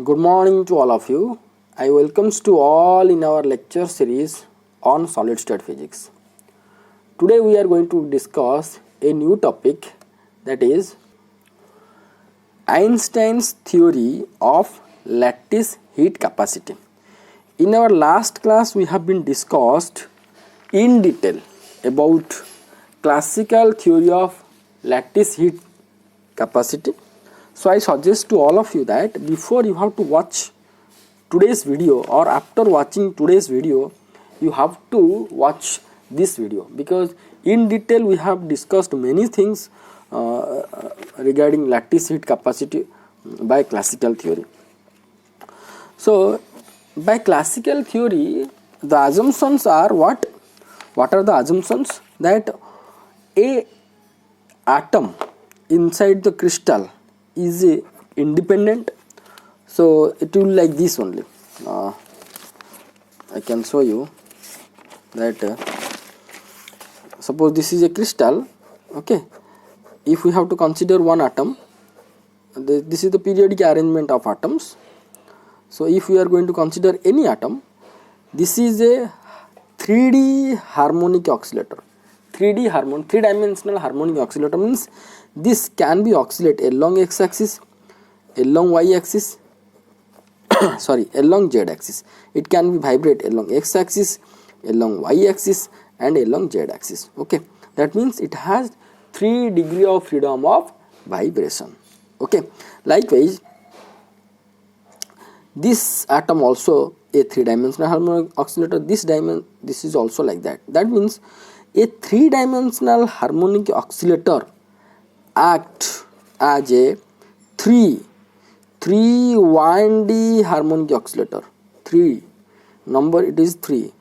Good morning to all of you. I welcomes to all in our lecture series on solid state physics. Today we are going to discuss a new topic, that is Einstein's theory of lattice heat capacity. In our last class we have been discussed in detail about classical theory of lattice heat capacity. So I suggest to all of you that before you have to watch today's video, or after watching today's video, you have to watch this video, because in detail we have discussed many things regarding lattice heat capacity by classical theory. So by classical theory, the assumptions are what? What are the assumptions? That a atom inside the crystal is independent. So it will like this only. I can show you that suppose this is a crystal. Okay, if we have to consider one atom, this is the periodic arrangement of atoms. So if we are going to consider any atom, this is a 3D harmonic oscillator. 3-dimensional harmonic oscillator means this can be oscillate along x-axis, along y-axis, along z-axis. It can be vibrate along x-axis, along y-axis, and along z-axis. Okay, that means it has 3 degrees of freedom of vibration. Okay, likewise, this atom also a 3-dimensional harmonic oscillator. This is also like that. That means a 3-dimensional harmonic oscillator act as a 1D harmonic oscillator. 3 number, it is 3.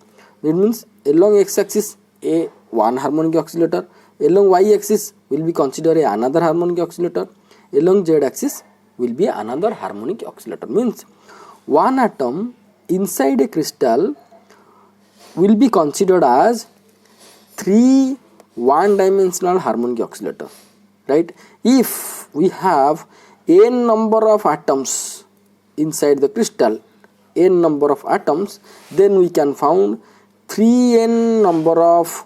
That means along x-axis a 1 harmonic oscillator, along y-axis will be considered another harmonic oscillator, along z-axis will be another harmonic oscillator. Means one atom inside a crystal will be considered as 3 1-dimensional harmonic oscillator, right? If we have n number of atoms inside the crystal, n number of atoms, then we can found 3n number of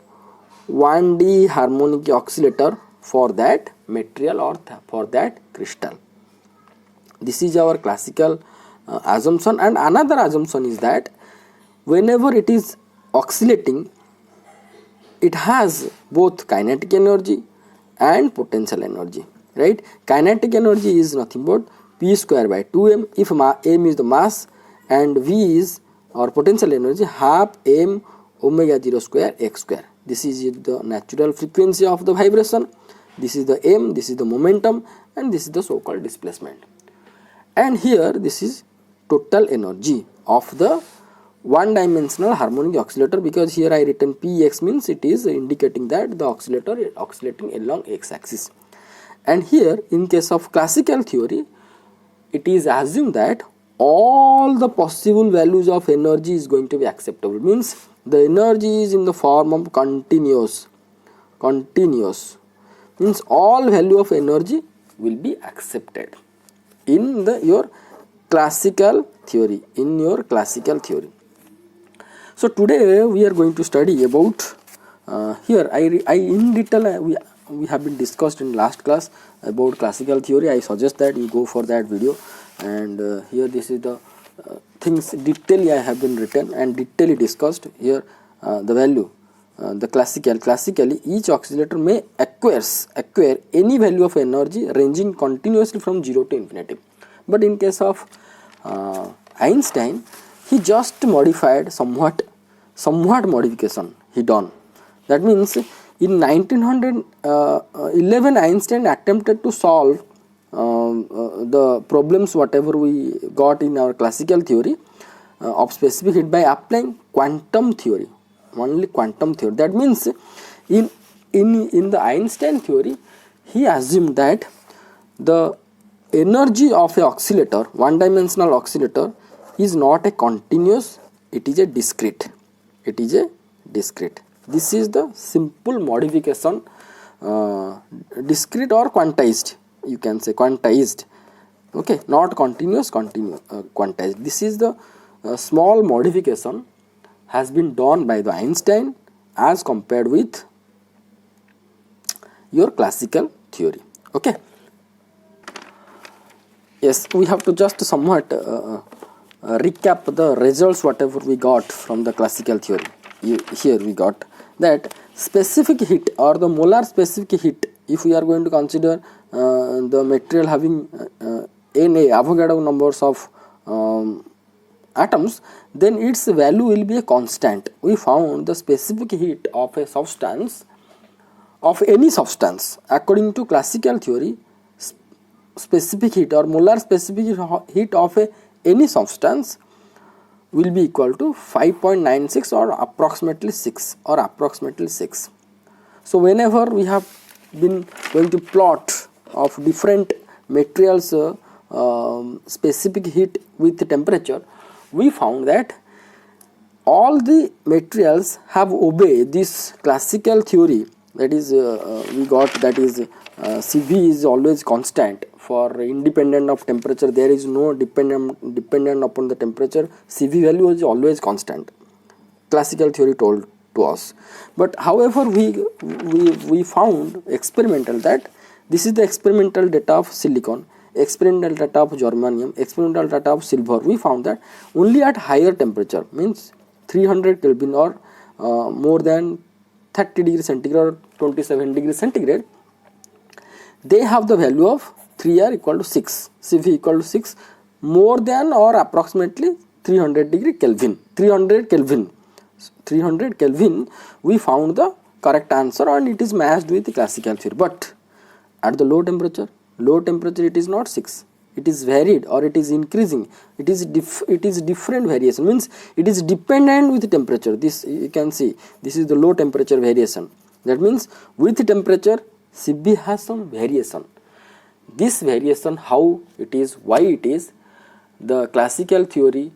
1D harmonic oscillator for that material or for that crystal. This is our classical assumption. And another assumption is that whenever it is oscillating, it has both kinetic energy and potential energy, right? Kinetic energy is nothing but p square by 2m, if m is the mass and v is or potential energy half m omega 0 square x square. This is the natural frequency of the vibration, this is the m, this is the momentum, and this is the so called displacement. And here this is total energy of the 1-dimensional harmonic oscillator, because here I written px means it is indicating that the oscillator is oscillating along x-axis. And here in case of classical theory, it is assumed that all the possible values of energy is going to be acceptable. Means the energy is in the form of continuous means all value of energy will be accepted in your classical theory, So today we are going to study about here I in detail we have been discussed in last class about classical theory. I suggest that you go for that video, and here this is the things detailedly I have been written and detailedly discussed here. The value, the classically each oscillator may acquire any value of energy ranging continuously from 0 to infinity. But in case of Einstein, he just modified somewhat modification he done. That means in 1911 Einstein attempted to solve the problems whatever we got in our classical theory of specific heat by applying quantum theory, only quantum theory. That means in the Einstein theory, he assumed that the energy of a oscillator, 1-dimensional oscillator, is not a continuous, it is a discrete. This is the simple modification, discrete or quantized, you can say quantized Okay, not continuous quantized. This is the small modification has been done by the Einstein as compared with your classical theory. Okay, yes, we have to just somewhat recap the results whatever we got from the classical theory. Here we got that specific heat or the molar specific heat, if we are going to consider the material having Na Avogadro numbers of atoms, then its value will be a constant. We found the specific heat of a substance, of any substance, according to classical theory, specific heat or molar specific heat of any substance will be equal to 5.96 or approximately 6 or approximately 6. So whenever we have been going to plot of different materials specific heat with temperature, we found that all the materials have obeyed this classical theory, that is we got that is Cv is always constant for independent of temperature. There is no dependent upon the temperature. Cv value is always constant, classical theory told to us. But however we found experimental that this is the experimental data of silicon, experimental data of germanium, experimental data of silver. We found that only at higher temperature, means 300 Kelvin or more than 30 degrees centigrade or 27 degrees centigrade, they have the value of 3R equal to 6, Cv equal to 6, more than or approximately 300 degree Kelvin, 300 Kelvin, we found the correct answer and it is matched with the classical theory. But at the low temperature it is not 6, it is varied or it is increasing, it is different variation, means it is dependent with the temperature. This you can see, this is the low temperature variation. That means with the temperature Cv has some variation. This variation, how it is, why it is, the classical theory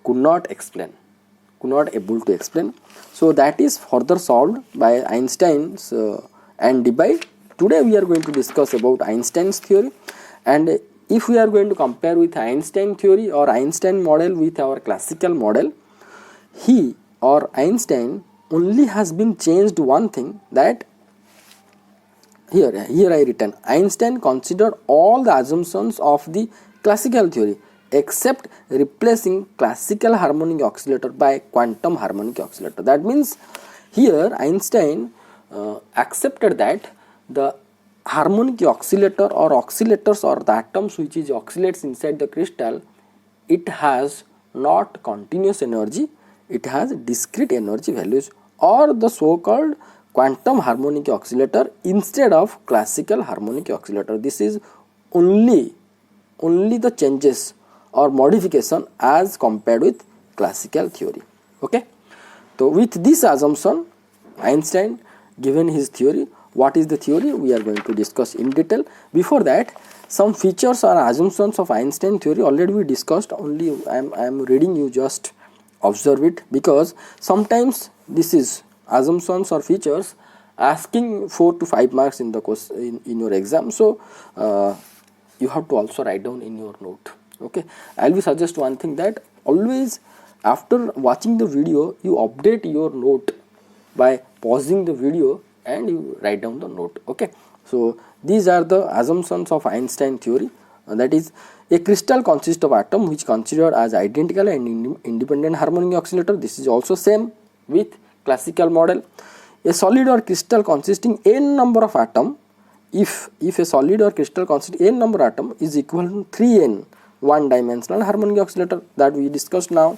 could not able to explain. So that is further solved by Einstein's and Debye. Today we are going to discuss about Einstein's theory, and if we are going to compare with Einstein theory or Einstein model with our classical model, he or Einstein only has been changed one thing, that here I written Einstein considered all the assumptions of the classical theory except replacing classical harmonic oscillator by quantum harmonic oscillator. That means here Einstein accepted that the harmonic oscillator or oscillators or the atoms which is oscillates inside the crystal, it has not continuous energy, it has discrete energy values, or the so called quantum harmonic oscillator instead of classical harmonic oscillator. This is only the changes or modification as compared with classical theory. Okay, so with this assumption Einstein given his theory. What is the theory? We are going to discuss in detail. Before that, some features or assumptions of Einstein theory already we discussed. Only I am reading, you just observe it, because sometimes this is assumptions or features asking 4 to 5 marks in the course in your exam. So you have to also write down in your note. Okay, I will suggest one thing, that always after watching the video you update your note by pausing the video and you write down the note. Okay, so these are the assumptions of Einstein theory, that is a crystal consists of atom which considered as identical and independent harmonic oscillator. This is also same with classical model. A solid or crystal consisting n number of atom, if a solid or crystal consisting n number of atom is equal to 3n one dimensional harmonic oscillator, that we discussed now,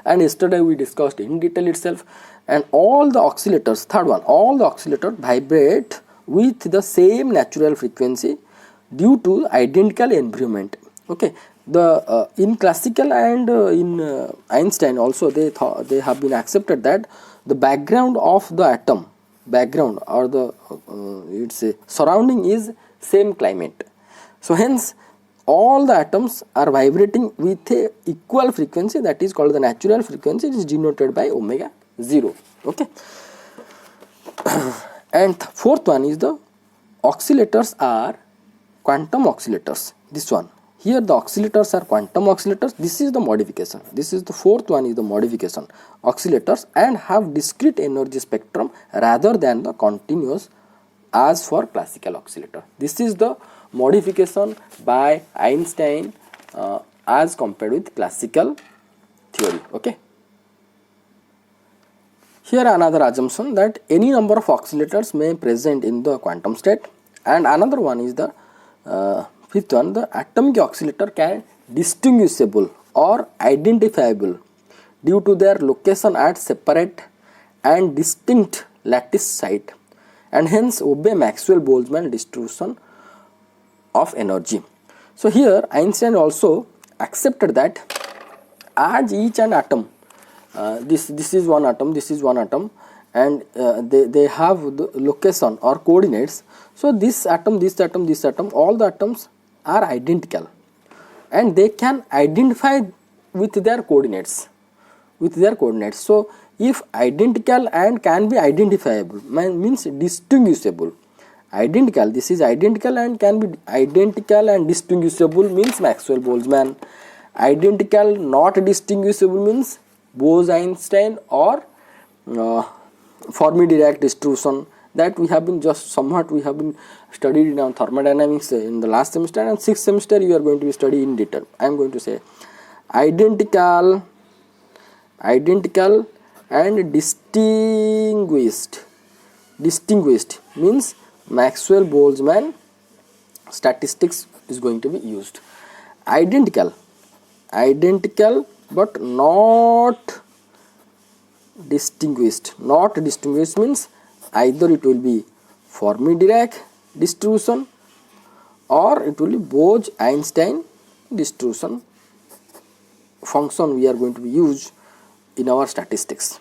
and yesterday we discussed in detail itself. And all the oscillators, third one, all the oscillators vibrate with the same natural frequency due to identical environment. Okay, the in classical and in Einstein also they have been accepted that the background of the atom, background or the it's a surrounding is same climate. So hence all the atoms are vibrating with a equal frequency, that is called the natural frequency. It is denoted by omega 0. Okay, and fourth one is the oscillators are quantum oscillators. This one here, the oscillators are quantum oscillators. This is the modification. This is the fourth one, is the modification. Oscillators and have discrete energy spectrum rather than the continuous as for classical oscillator. This is the modification by Einstein as compared with classical theory. Okay. Here another assumption that any number of oscillators may present in the quantum state, and another one is the fifth one, the atomic oscillator can distinguishable or identifiable due to their location at separate and distinct lattice site, and hence obey Maxwell-Boltzmann distribution of energy. So here Einstein also accepted that as each an atom, this is one atom, this is one atom, and they have the location or coordinates. So this atom, this atom, this atom, all the atoms are identical, and they can identify with their coordinates, So if identical and can be identifiable means distinguishable. Identical, this is identical and can be identical and distinguishable means Maxwell-Boltzmann. Identical not distinguishable means Bose-Einstein or Fermi-Dirac distribution, that we have been just somewhat we have been studied in our thermodynamics in the last semester, and 6th semester you are going to be studying in detail. I am going to say identical and distinguished means Maxwell-Boltzmann statistics is going to be used. Identical but not distinguished means either it will be Fermi-Dirac distribution or it will be Bose-Einstein distribution function we are going to be used in our statistics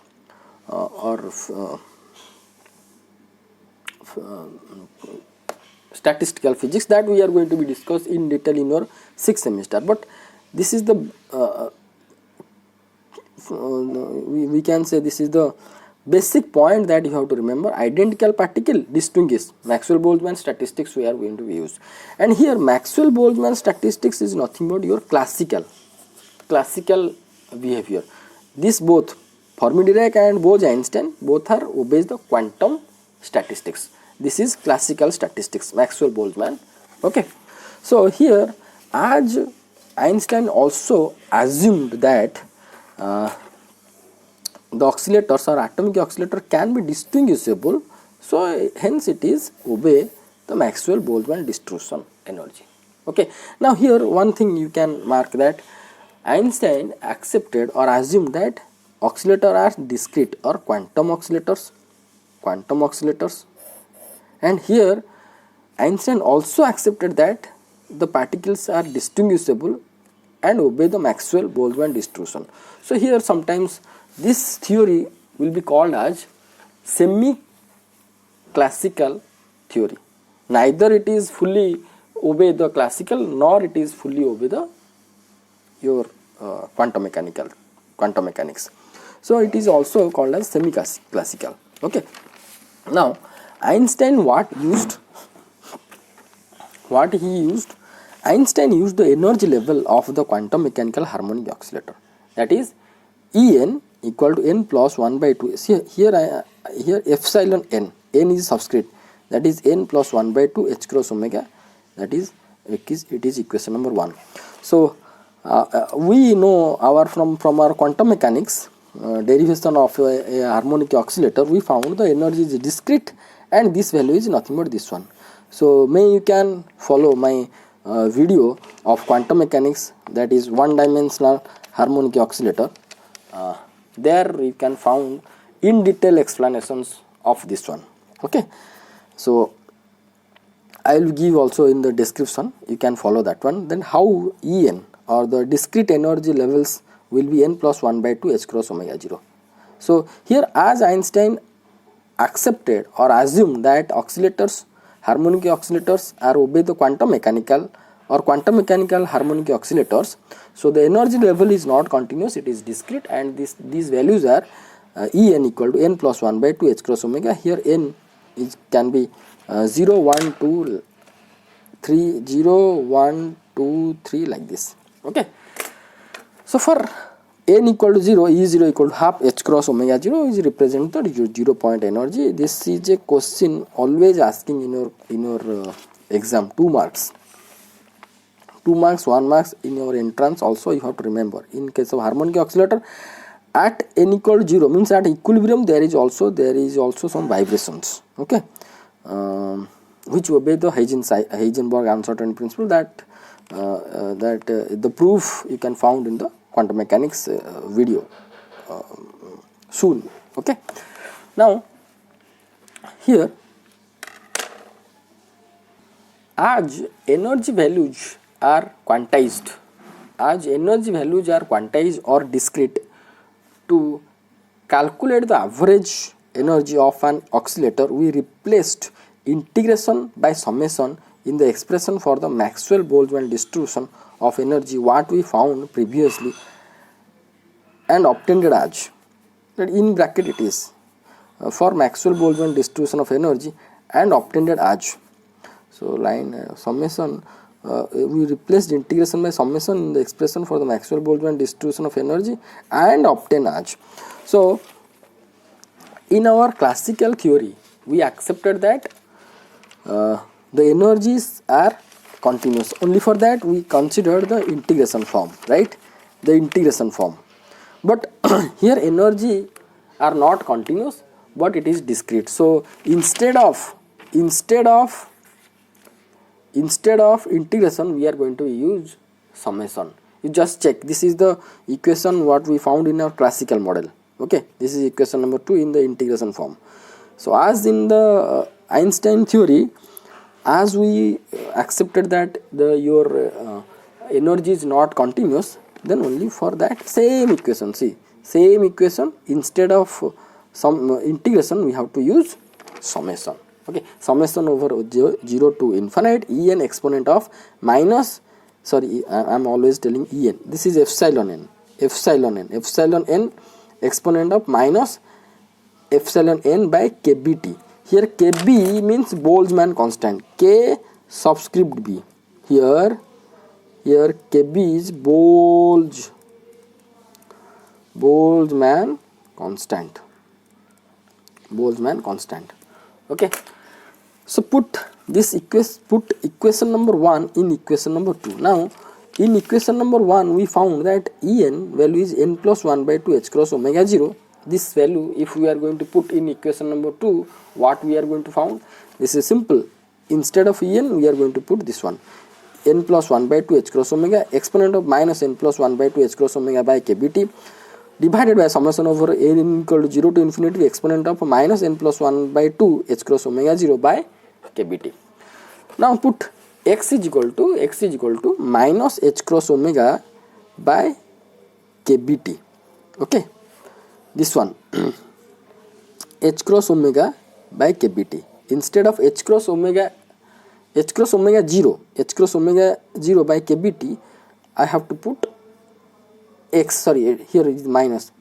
statistical physics, that we are going to be discussed in detail in your 6th semester. But this is the we can say this is the basic point that you have to remember. Identical particle distinguished, Maxwell-Boltzmann statistics we are going to use. And here Maxwell-Boltzmann statistics is nothing but your classical behavior. This both Fermi-Dirac and Bose-Einstein both are obeys the quantum statistics. This is classical statistics, Maxwell-Boltzmann. Okay. So here as Einstein also assumed that the oscillators or atomic oscillator can be distinguishable, so hence it is obey the Maxwell-Boltzmann distribution energy. Okay. Now here one thing you can mark, that Einstein accepted or assumed that oscillators are discrete or quantum oscillators, and here Einstein also accepted that the particles are distinguishable and obey the Maxwell-Boltzmann distribution. So here sometimes this theory will be called as semi-classical theory. Neither it is fully obey the classical nor it is fully obey the your quantum mechanics. So it is also called as semi-classical. Okay. Now Einstein Einstein used the energy level of the quantum mechanical harmonic oscillator, that is En equal to n plus 1 by 2. See here epsilon n is subscript, that is n plus 1 by 2 h cross omega, that is it is equation number 1. So we know from our quantum mechanics derivation of a harmonic oscillator, we found the energy is discrete and this value is nothing but this one. So you can follow my video of quantum mechanics, that is one dimensional harmonic oscillator. There you can found in detail explanations of this one. Okay. So I will give also in the description, you can follow that one. Then how En or the discrete energy levels will be n plus 1 by 2 h cross omega 0. So here as Einstein accepted or assumed that oscillators, harmonic oscillators are obey the quantum mechanical harmonic oscillators, so the energy level is not continuous, it is discrete, and these values are En equal to n plus 1 by 2 h cross omega. Here n can be 0, 1, 2, 3 0 1 2 3 like this. Okay, so for n equal to 0, E0 equal to half h cross omega 0 is represent the 0 point energy. This is a question always asking in your exam, 2 marks. 2 marks, 1 marks in your entrance also you have to remember. In case of harmonic oscillator, at n equal to 0 means at equilibrium there is also some vibrations. Okay, which obey the Heisenberg uncertainty principle, that the proof you can found in the quantum mechanics video soon. Okay, now here, as energy values are quantized, or discrete, to calculate the average energy of an oscillator, we replaced integration by summation in the expression for the Maxwell-Boltzmann distribution of energy, what we found previously, and obtained as, that in bracket it is for Maxwell-Boltzmann distribution of energy and obtained as. So line summation, we replaced integration by summation in the expression for the Maxwell-Boltzmann distribution of energy and obtain as. So in our classical theory, we accepted that the energies are continuous. Only for that we considered the integration form, right? The integration form. But here energy are not continuous, but it is discrete. So instead of integration, we are going to use summation. You just check, this is the equation what we found in our classical model. Okay, this is equation number 2 in the integration form. So as in the Einstein theory, as we accepted that your energy is not continuous, then only for that same equation, instead of some integration we have to use summation. Okay, summation over 0 to infinite En exponent of minus, sorry, I am always telling En, this is epsilon n exponent of minus epsilon n by kBt. Here kB means Boltzmann constant, k subscript b. Here kB is Boltzmann constant. Okay, so put equation number 1 in equation number 2. Now in equation number 1 we found that En value is n plus 1 by 2 h cross omega 0. This value, if we are going to put in equation number 2, what we are going to found? This is simple. Instead of En, we are going to put this one, n plus 1 by 2 h cross omega exponent of minus n plus 1 by 2 h cross omega by kBt divided by summation over n equal to 0 to infinity exponent of minus n plus 1 by 2 h cross omega 0 by kBt. Now put x is equal to minus h cross omega by kBt. Okay, this one h cross omega by kBt. Instead of h cross omega 0 by kBt, I have to put x, sorry, here is minus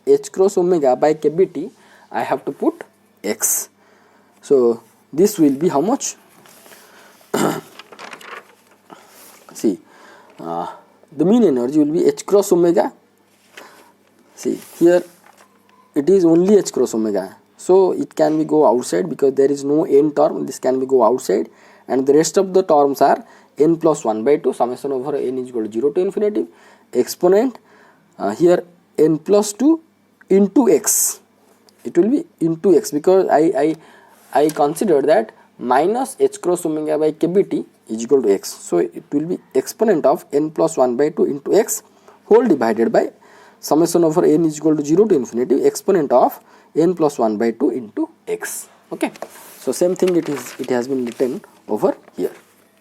h cross omega by kBt, I have to put x. So this will be how much? See, the mean energy will be h cross omega. See, here it is only h cross omega, so it can be go outside because there is no n term. This can be go outside, and the rest of the terms are n plus 1 by 2 summation over n is equal to 0 to infinity exponent, here n plus 2 into x. It will be into x because I consider that minus h cross omega by kBt is equal to x. So it will be exponent of n plus 1 by 2 into x whole divided by summation over n is equal to 0 to infinity exponent of n plus 1 by 2 into x. Okay, so same thing it has been written over here.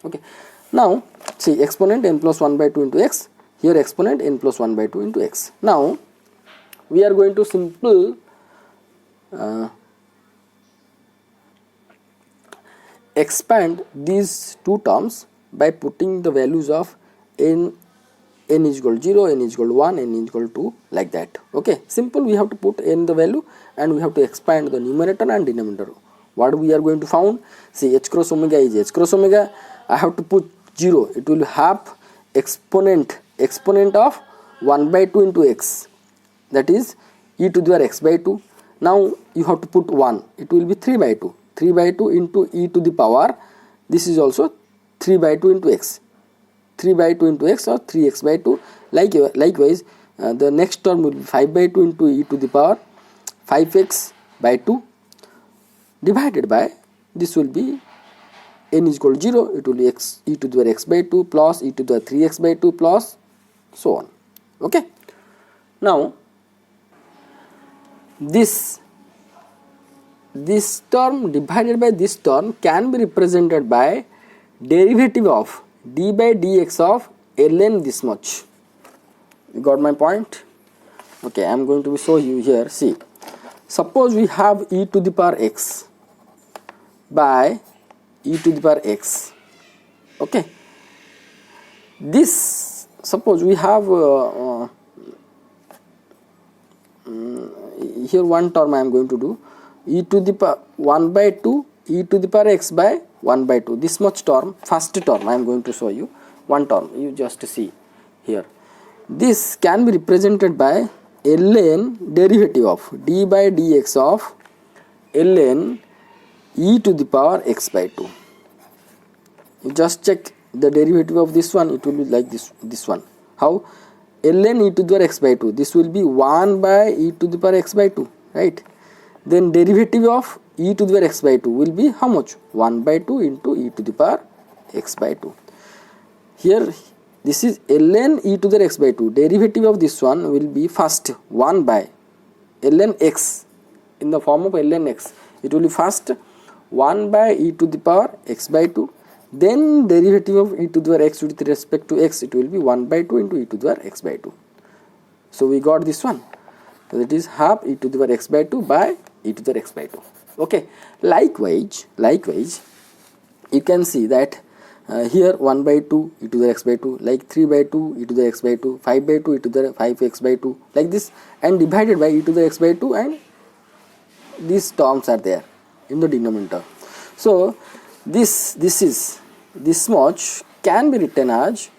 Okay, now see exponent n plus 1 by 2 into x, here exponent n plus 1 by 2 into x. Now we are going to simple expand these two terms by putting the values of n is equal to 0, n is equal to 1, n is equal to 2, like that. Okay, simple, we have to put n the value and we have to expand the numerator and denominator. What we are going to found? See, h cross omega is h cross omega. I have to put 0. It will have exponent of 1 by 2 into x, that is e to the power x by 2. Now you have to put 1. It will be 3 by 2. 3 by 2 into e to the power. This is also 3 by 2 into x. 3 by 2 into x or 3x by 2. Likewise, the next term will be 5 by 2 into e to the power 5x by 2 divided by, this will be n is equal to 0, it will be x e to the power x by 2 plus e to the power 3x by 2 plus so on. Okay. Now this term divided by this term can be represented by derivative of d by dx of ln this much. You got my point? Okay, I am going to show you here. See, suppose we have e to the power x by e to the power x. Okay, this, suppose we have here one term I am going to do, e to the power 1 by 2 e to the power x by 1 by 2. This much term, first term I am going to show you, one term, you just see here. This can be represented by ln derivative of d by dx of ln e to the power x by 2. You just check the derivative of this one, it will be like this one. How? ln e to the power x by 2, this will be 1 by e to the power x by 2, right? Then derivative of e to the power x by 2 will be how much? 1 by 2 into e to the power x by 2. Here this is ln e to the power x by 2. Derivative of this one will be first 1 by ln x in the form of ln x. It will be first 1 by e to the power x by 2. Then derivative of e to the power x with respect to x, it will be 1 by 2 into e to the power x by 2. So we got this one. So that is half e to the power x by 2 by e to the power x by 2. Okay. Likewise, you can see that here 1 by 2 e to the x by 2, like 3 by 2 e to the x by 2, 5 by 2 e to the 5x by 2, like this, and divided by e to the x by 2, and these terms are there in the denominator. So this much can be written as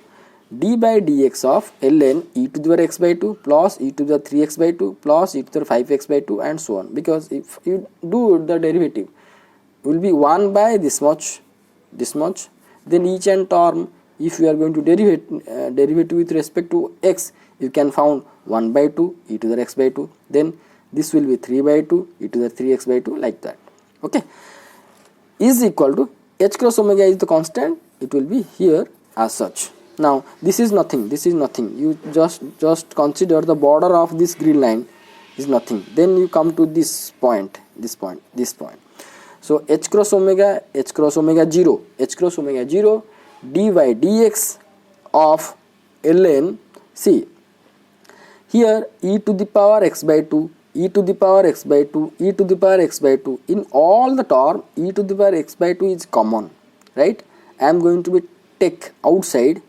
d by dx of ln e to the power x by 2 plus e to the 3x by 2 plus e to the 5x by 2 and so on, because if you do the derivative, will be 1 by this much, then each and term, if you are going to derivative with respect to x, you can found 1 by 2 e to the x by 2, then this will be 3 by 2 e to the 3x by 2, like that. Okay, is equal to h cross omega is the constant, it will be here as such. Now this is nothing, you just consider the border of this green line is nothing, then you come to this point. So h cross omega 0 dy dx of ln, see here e to the power x by 2, e to the power x by 2, e to the power x by 2, in all the term e to the power x by 2 is common, right? I am going to be take outside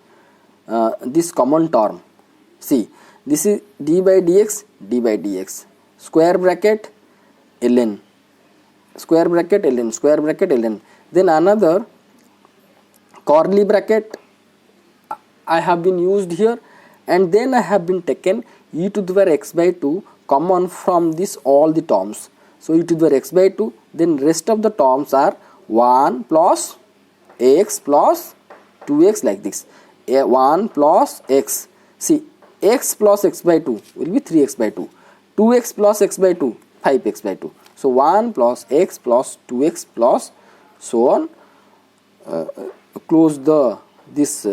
this common term. See, this is d by dx, square bracket ln, then another curly bracket I have been used here, and then I have been taken e to the power x by 2 common from this all the terms. So e to the power x by 2, then rest of the terms are 1 plus x plus 2x, like this, 1 plus x, see x plus x by 2 will be 3x by 2, 2x plus x by 2 5x by 2, so 1 plus x plus 2x plus so on, close this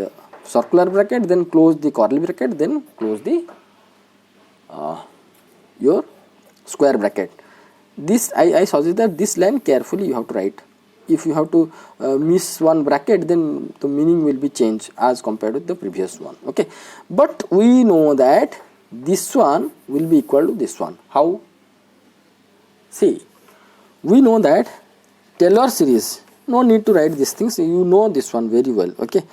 circular bracket, then close the curly bracket, then close the your square bracket. This I suggest that this line carefully you have to write. If you have to miss one bracket, then the meaning will be changed as compared with the previous one. Okay, but we know that this one will be equal to this one. How? See, we know that Taylor series, no need to write these things, you know this one very well. Okay,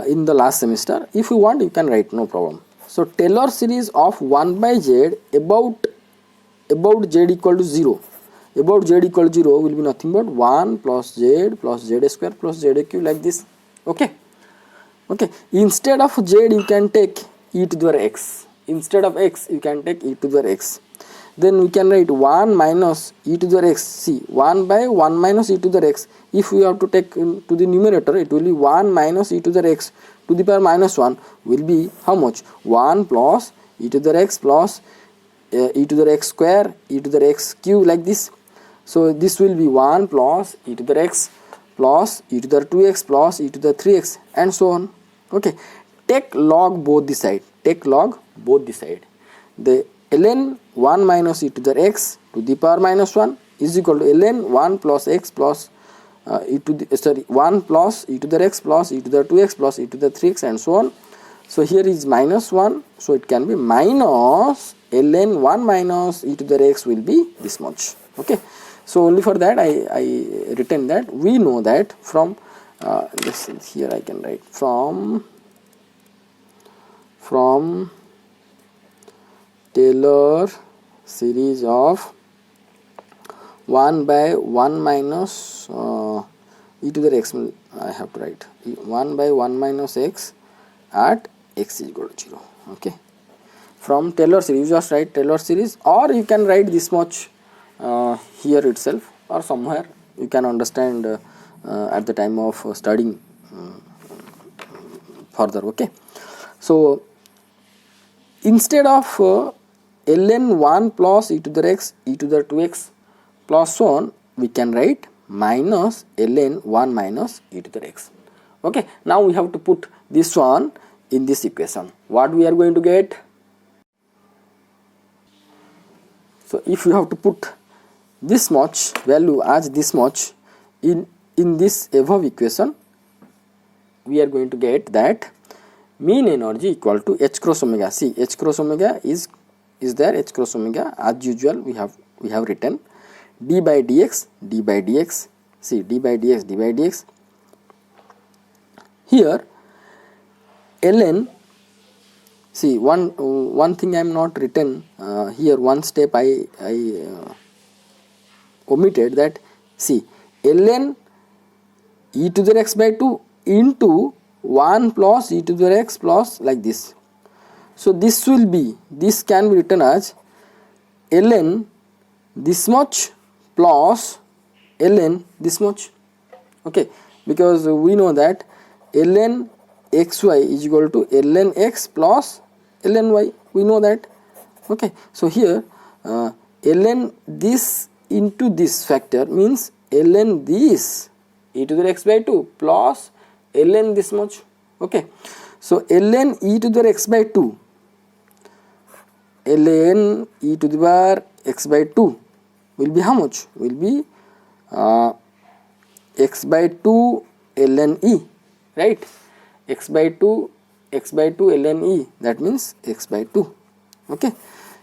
in the last semester, if you want you can write, no problem. So Taylor series of 1 by z about z equal to 0, about z equal to 0 will be nothing but 1 plus z square plus z cube, like this. Okay. Okay, instead of z you can take e to the power x, instead of x you can take e to the power x. Then we can write 1 minus e to the power x. See, 1 by 1 minus e to the power x. If we have to take to the numerator, it will be 1 minus e to the power x to the power minus 1 will be how much? 1 plus e to the power x plus e to the power x square, e to the power x cube, like this. So this will be 1 plus e to the power x plus e to the power 2x plus e to the 3x and so on. Okay, take log both the side, take log both the side. The ln 1 minus e to the x to the power minus 1 is equal to ln 1 plus x plus 1 plus e to the x plus e to the 2x plus e to the 3x and so on. So here is minus 1, so it can be minus ln 1 minus e to the x will be this much. Okay, so only for that I written that. We know that from this, here I can write from Taylor series of 1 by 1 minus e to the x, I have to write 1 by 1 minus x at x is equal to 0. Okay, from Taylor series you just write Taylor series, or you can write this much here itself, or somewhere you can understand at the time of studying further. Okay, so instead of ln 1 plus e to the x e to the 2x plus so on, we can write minus ln 1 minus e to the x. Okay, now we have to put this one in this equation. What we are going to get? So if you have to put this much value as this much in this above equation, we are going to get that mean energy equal to h cross omega. See, h cross omega is there, h cross omega as usual we have written d by dx. See, d by dx. Here ln, see, one thing I am not written here, one step I omitted, that see, ln e to the x by 2 into 1 plus e to the x plus, like this. So this can be written as ln this much plus ln this much. Okay, because we know that ln xy is equal to ln x plus ln y, we know that. Okay, so here ln this into this factor means ln this e to the x by 2 plus ln this much. Okay, so ln e to the x by 2, ln e to the power x by 2 will be how much? Will be x by 2 ln e, right? X by 2 ln e, that means x by 2. Okay,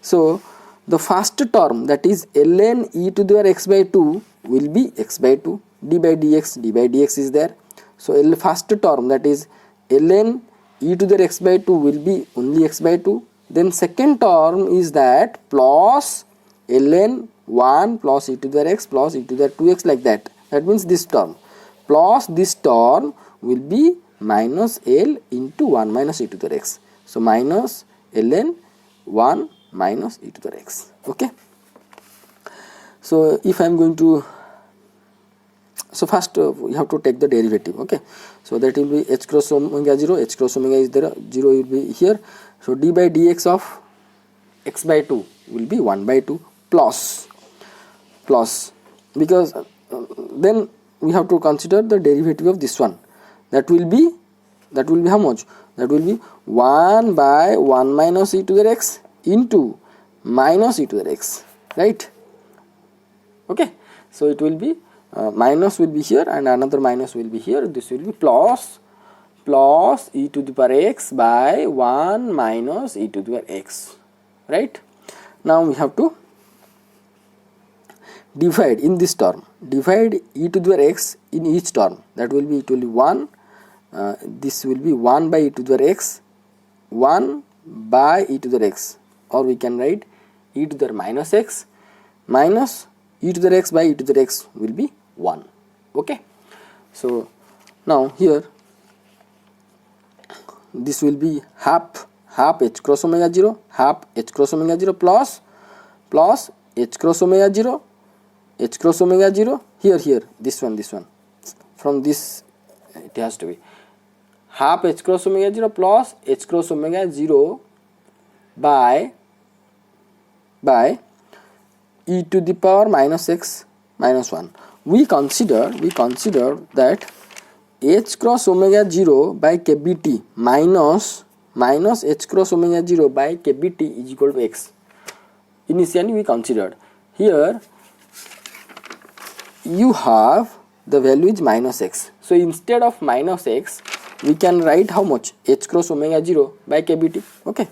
so the first term, that is ln e to the power x by 2 will be x by 2, d by dx is there. So first term, that is ln e to the x by 2 will be only x by 2. Then second term is that plus ln 1 plus e to the x plus e to the 2x, like that. That means this term plus this term will be minus L into 1 minus e to the x. So minus ln 1 minus e to the x. Okay, so if I am going to, so first we have to take the derivative. Okay, so that will be h cross omega 0, h cross omega is there, 0 will be here. So d by dx of x by 2 will be 1 by 2 plus because then we have to consider the derivative of this one. That will be how much? That will be 1 by 1 minus e to the x into minus e to the x, right? Okay, so it will be minus will be here and another minus will be here. This will be plus e to the power x by 1 minus e to the power x, right? Now we have to divide in this term, divide e to the power x in each term. That will be, it will be 1, this will be 1 by e to the power x, 1 by e to the x, or we can write e to the power minus x minus e to the x by e to the x will be 1. Okay, so now here this will be half h cross omega 0, half h cross omega 0 plus h cross omega 0, h cross omega 0, here this one from this it has to be half h cross omega 0 plus h cross omega 0 by e to the power minus x minus 1. We consider that h cross omega 0 by kbt minus h cross omega 0 by kbt is equal to x. Initially we considered, here you have the value is minus x. So instead of minus x, we can write how much? H cross omega 0 by kbt. Okay,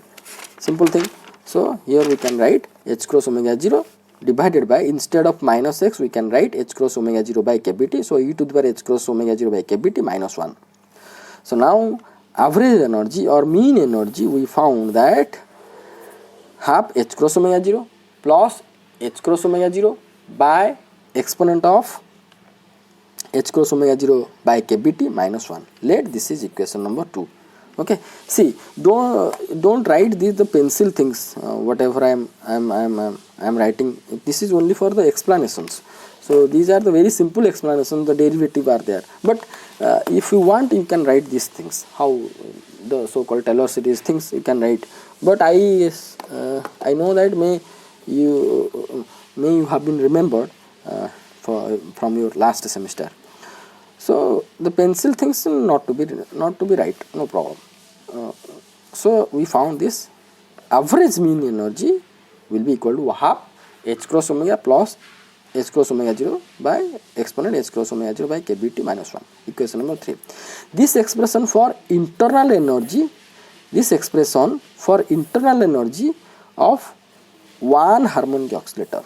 simple thing. So here we can write h cross omega 0 divided by, instead of minus x, we can write h cross omega 0 by kbt. So e to the power h cross omega 0 by kbt minus 1. So now average energy or mean energy, we found that half h cross omega 0 plus h cross omega 0 by exponent of h cross omega 0 by kbt minus 1. Let this is equation number 2. Okay, see, don't write these the pencil things, whatever I am writing. This is only for the explanations. So these are the very simple explanations, the derivative are there. But if you want, you can write these things, how the so-called Taylor series things you can write. But I know that may you have been remembered from your last semester. So the pencil things not to be right, no problem. So we found this average mean energy will be equal to half h cross omega plus h cross omega 0 by exponent h cross omega 0 by kbt minus 1. Equation number 3. This expression for internal energy of one harmonic oscillator.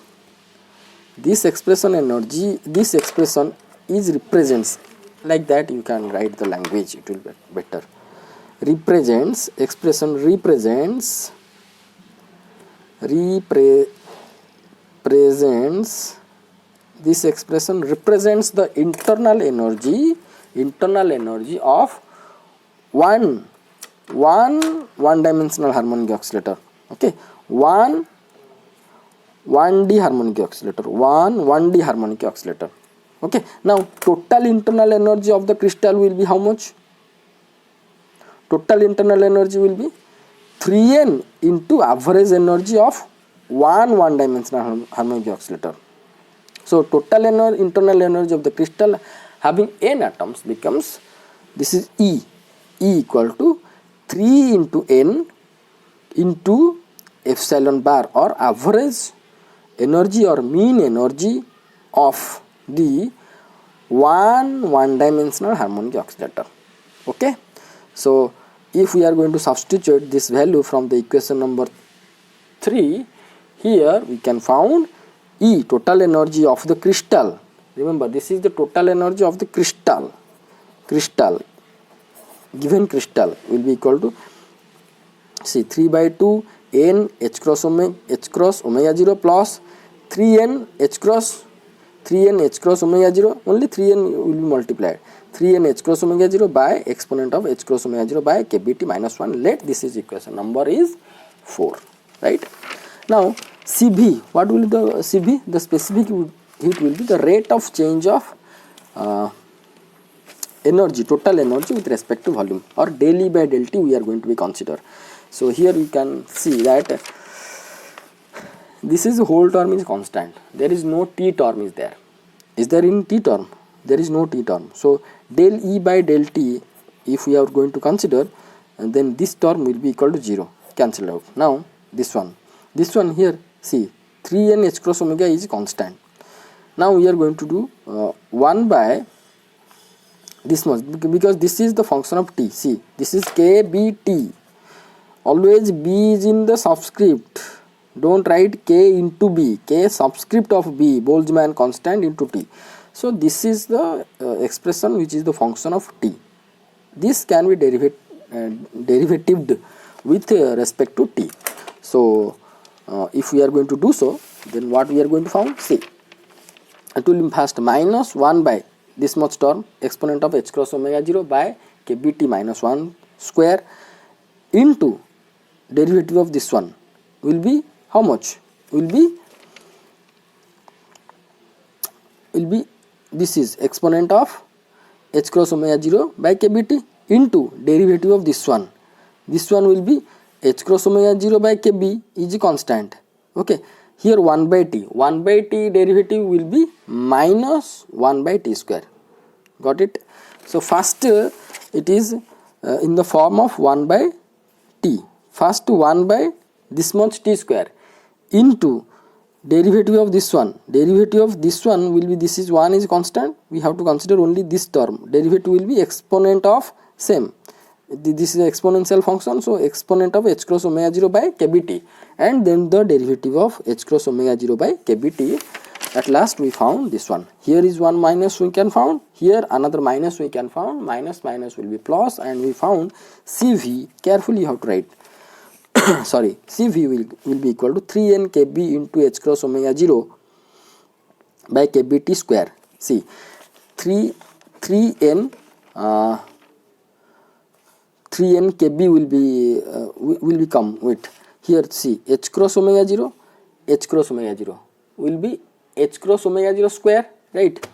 This expression is represents, like that you can write the language, it will be better. Represents this expression represents the internal energy of one dimensional harmonic oscillator. Okay, one D harmonic oscillator. Okay, now total internal energy of the crystal will be how much? Total internal energy will be 3n into average energy of one dimensional harmonic oscillator. So total internal energy of the crystal having n atoms becomes, this is E equal to 3 into n into epsilon bar, or average energy or mean energy of the one dimensional harmonic oscillator. Okay, so if we are going to substitute this value from the equation number 3, here we can found E, total energy of the crystal. Remember, this is the total energy of the crystal. Given crystal will be equal to, see, 3 by 2 n h cross omega 0 plus 3n h cross omega 0, only 3n will be multiplied, 3n h cross omega 0 by exponent of h cross omega 0 by kbt minus 1. Let this is equation number is 4, right? Now Cv, what will be the Cv? The specific heat will be the rate of change of energy, total energy with respect to volume, or del E by del T we are going to be consider. So here we can see that this is whole term is constant, there is no T term is there. Is there in T term? There is no T term. So del E by del T, if we are going to consider, then this term will be equal to 0, cancel out. Now this one here, see, 3n h cross omega is constant. Now we are going to do 1 by this much, because this is the function of T. See, this is kbt. Always B is in the subscript. Don't write K into B. K subscript of B, Boltzmann constant into T. So this is the expression which is the function of T. This can be derivatived with respect to T. So if we are going to do so, then what we are going to find? See, it will be first minus 1 by this much term exponent of h cross omega 0 by kbt minus 1 square into derivative of this one will be how much? Will be this is exponent of h cross omega 0 by kbt into derivative of this one. This one will be h cross omega 0 by kb is a constant. Okay, here 1 by t derivative will be minus 1 by t square. Got it? So first it is in the form of 1 by t. First 1 by this much t square into derivative of this one. Derivative of this one will be, this is 1 is constant, we have to consider only this term. Derivative will be exponent of same. This is an exponential function, so exponent of h cross omega 0 by kbt, and then the derivative of h cross omega 0 by kbt. At last we found this one. Here is one minus we can found, here another minus we can found, minus minus will be plus, and we found Cv, carefully you have to write, sorry, Cv will be equal to 3n kb into h cross omega 0 by kbt square. See, 3n kb will become with, here see, h cross omega 0 will be h cross omega 0 square, right,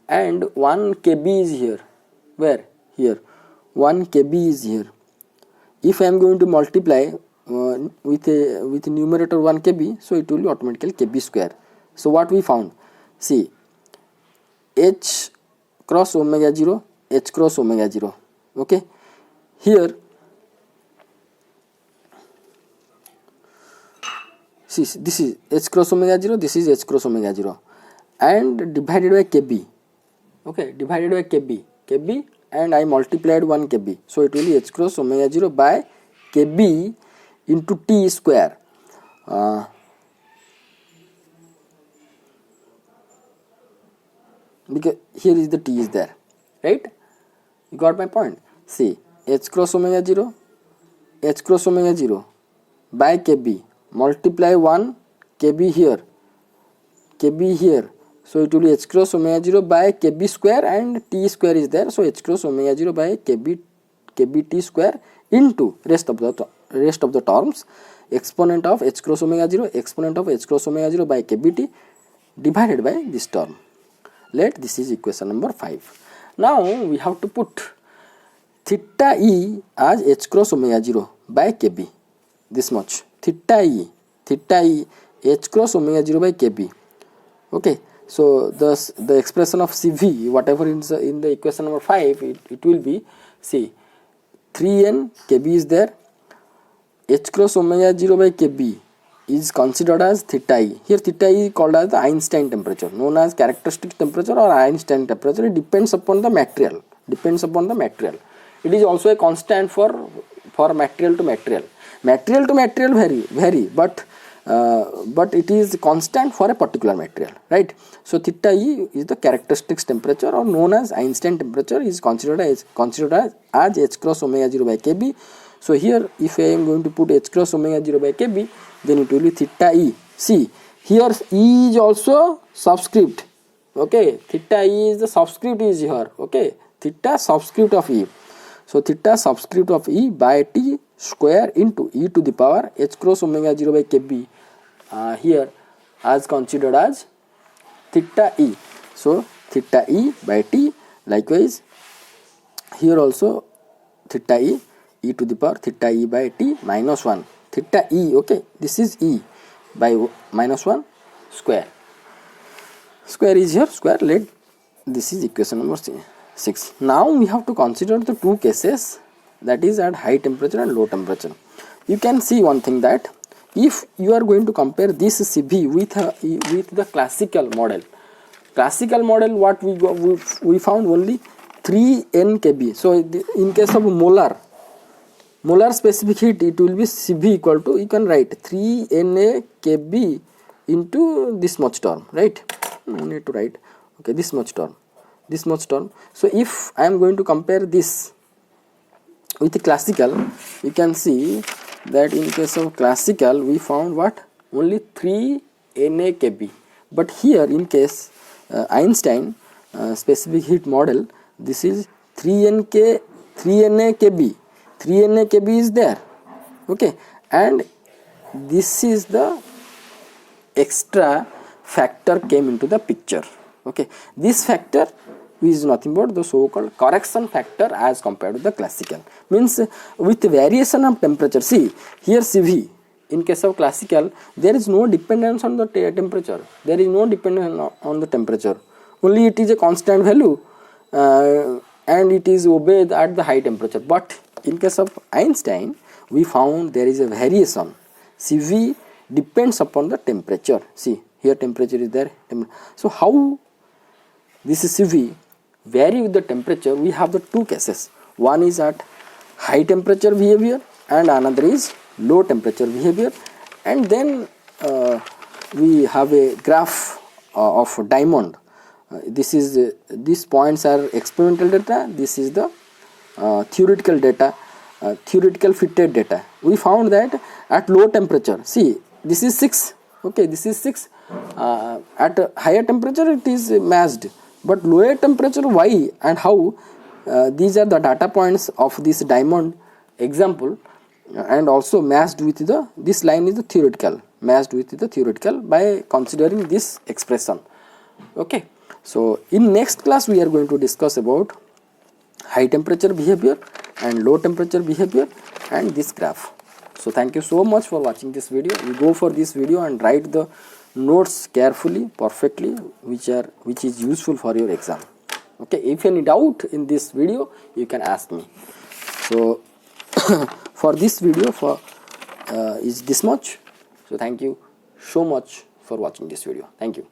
and 1 kb is here, where, here 1 kb is here. If I am going to multiply with numerator 1 kb, so it will be automatically kb square. So what we found, see, h cross omega 0, okay, here see, this is h cross omega 0, this is h cross omega 0, and divided by kb, okay, divided by kb, and I multiplied 1 kb, so it will be h cross omega 0 by kb into t square. Because here is the t is there, right? You got my point. See, h cross omega 0 by kb, multiply 1 kb here, so it will be h cross omega 0 by kb square, and t square is there, so h cross omega 0 by kbt square into rest of the terms, exponent of h cross omega 0 by kbt divided by this term. Let this is equation number 5. Now we have to put theta e as h cross omega 0 by kb, this much, theta e h cross omega 0 by kb. Okay, so the expression of Cv, whatever is in the equation number 5, it will be, see, 3n kb is there, h cross omega 0 by kb is considered as theta e. Here theta e is called as the Einstein temperature, known as characteristic temperature or Einstein temperature. It depends upon the material. It is also a constant for material to material. Material to material vary, but it is constant for a particular material, right? So theta e is the characteristics temperature, or known as Einstein temperature, is considered as h cross omega 0 by kb. So here if I am going to put h cross omega 0 by kb, then it will be theta e. See, here e is also subscript, okay, theta e is the subscript is here, okay, theta subscript of e. So theta subscript of e by t square into e to the power h cross omega 0 by kb, here as considered as theta e. So theta e by t, likewise here also theta e to the power theta e by t minus 1, theta e, okay, this is e by minus 1 square is here, square, let this is equation number 6. Now we have to consider the two cases, that is at high temperature and low temperature. You can see one thing, that if you are going to compare this Cv with the classical model, what we found only 3n kb. So in case of molar specific heat, it will be Cv equal to, you can write 3na kb into this much term, right? No need to write, okay, this much term. So if I am going to compare this with the classical, you can see that in case of classical we found what, only 3 na kb, but here in case Einstein specific heat model, this is 3NA-KB. 3NA-KB is there, okay, and this is the extra factor came into the picture, okay. This factor is nothing but the so called correction factor as compared to the classical, means with variation of temperature. See here CV, in case of classical there is no dependence on the temperature, there is no dependence on the temperature, only it is a constant value and it is obeyed at the high temperature. But in case of Einstein we found there is a variation. CV depends upon the temperature. See here temperature is there, so how this is CV vary with the temperature? We have the two cases, one is at high temperature behavior and another is low temperature behavior. And then we have a graph of diamond. This is these points are experimental data, this is the theoretical data, theoretical fitted data. We found that at low temperature, see this is 6, okay, this is 6, at a higher temperature it is masked, but lower temperature why and how, these are the data points of this diamond example, and also matched with the, this line is the theoretical, matched with the theoretical by considering this expression, okay. So in next class we are going to discuss about high temperature behavior and low temperature behavior and this graph. So thank you so much for watching this video. You go for this video and write the notes carefully, perfectly, which is useful for your exam, okay. If any doubt in this video you can ask me. So for this video is this much. So thank you so much for watching this video. Thank you.